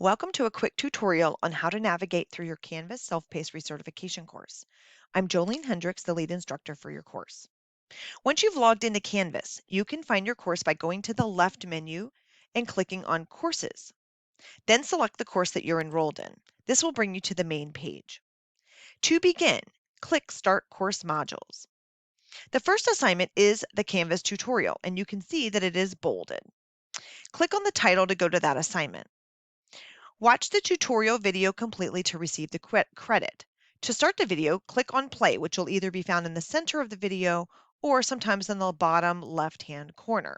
Welcome to a quick tutorial on how to navigate through your Canvas self-paced recertification course. I'm Jolene Hendricks, the lead instructor for your course. Once you've logged into Canvas, you can find your course by going to the left menu and clicking on Courses. Then select the course that you're enrolled in. This will bring you to the main page. To begin, click Start Course Modules. The first assignment is the Canvas tutorial, and you can see that it is bolded. Click on the title to go to that assignment. Watch the tutorial video completely to receive the credit. To start the video, click on play, which will either be found in the center of the video or sometimes in the bottom left-hand corner.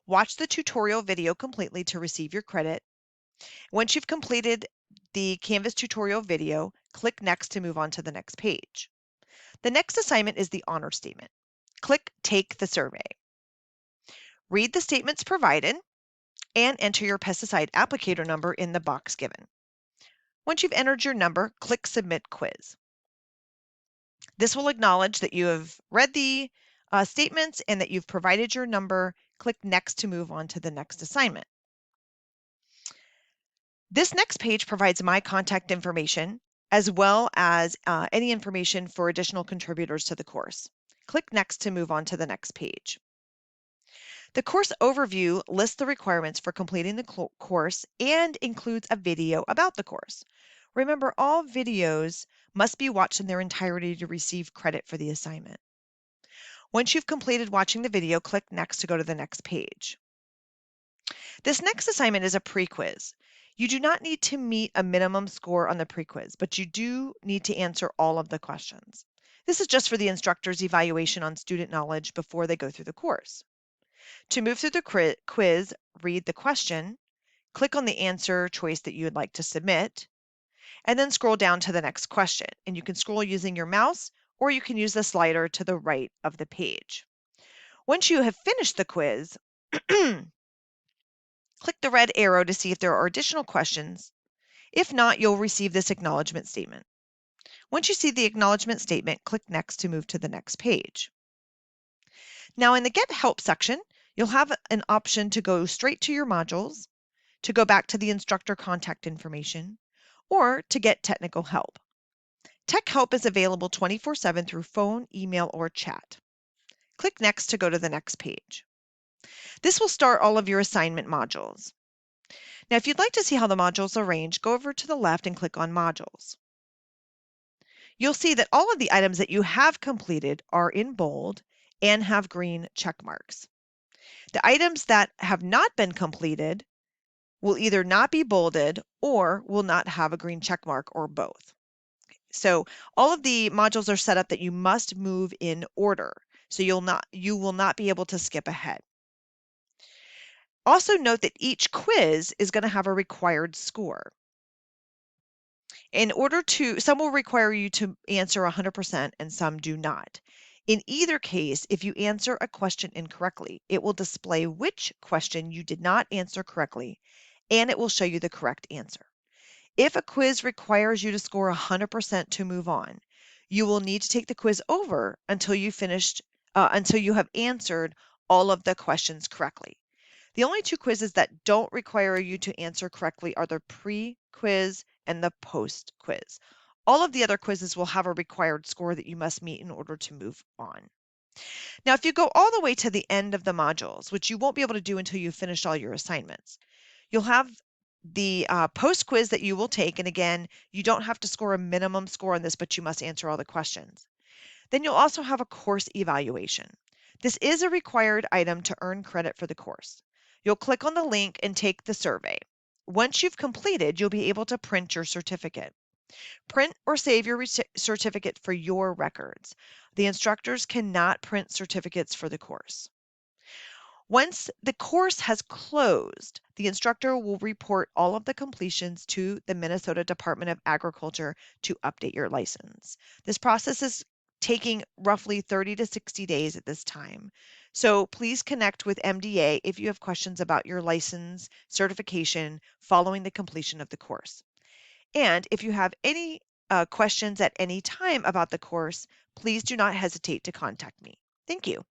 Watch the tutorial video completely to receive your credit. Once you've completed the Canvas tutorial video, click Next to move on to the next page. The next assignment is the honor statement. Click Take the survey. Read the statements provided and enter your pesticide applicator number in the box given. Once you've entered your number, click Submit Quiz. This will acknowledge that you have read the statements and that you've provided your number. Click Next to move on to the next assignment. This next page provides my contact information as well as any information for additional contributors to the course. Click Next to move on to the next page. The course overview lists the requirements for completing the course and includes a video about the course. Remember, all videos must be watched in their entirety to receive credit for the assignment. Once you've completed watching the video, click Next to go to the next page. This next assignment is a pre-quiz. You do not need to meet a minimum score on the pre-quiz, but you do need to answer all of the questions. This is just for the instructor's evaluation on student knowledge before they go through the course. To move through the quiz, read the question, click on the answer choice that you would like to submit, and then scroll down to the next question. And you can scroll using your mouse, or you can use the slider to the right of the page. Once you have finished the quiz, click the red arrow to see if there are additional questions. If not, you'll receive this acknowledgement statement. Once you see the acknowledgement statement, click Next to move to the next page. Now in the Get Help section, you'll have an option to go straight to your modules, to go back to the instructor contact information, or to get technical help. Tech help is available 24/7 through phone, email, or chat. Click Next to go to the next page. This will start all of your assignment modules. Now, if you'd like to see how the modules are arranged, go over to the left and click on Modules. You'll see that all of the items that you have completed are in bold and have green check marks. The items that have not been completed will either not be bolded or will not have a green check mark, or both. So all of the modules are set up that you must move in order. So you will not be able to skip ahead. Also note that each quiz is going to have a required score. Some will require you to answer 100% and some do not. In either case, if you answer a question incorrectly, it will display which question you did not answer correctly, and it will show you the correct answer. If a quiz requires you to score 100% to move on, you will need to take the quiz over until you have answered all of the questions correctly. The only two quizzes that don't require you to answer correctly are the pre-quiz and the post-quiz. All of the other quizzes will have a required score that you must meet in order to move on. Now, if you go all the way to the end of the modules, which you won't be able to do until you've finished all your assignments, you'll have the post-quiz that you will take. And again, you don't have to score a minimum score on this, but you must answer all the questions. Then you'll also have a course evaluation. This is a required item to earn credit for the course. You'll click on the link and take the survey. Once you've completed, you'll be able to print your certificate. Print or save your certificate for your records. The instructors cannot print certificates for the course. Once the course has closed, the instructor will report all of the completions to the Minnesota Department of Agriculture to update your license. This process is taking roughly 30 to 60 days at this time. So please connect with MDA if you have questions about your license certification following the completion of the course. And if you have any questions at any time about the course, please do not hesitate to contact me. Thank you.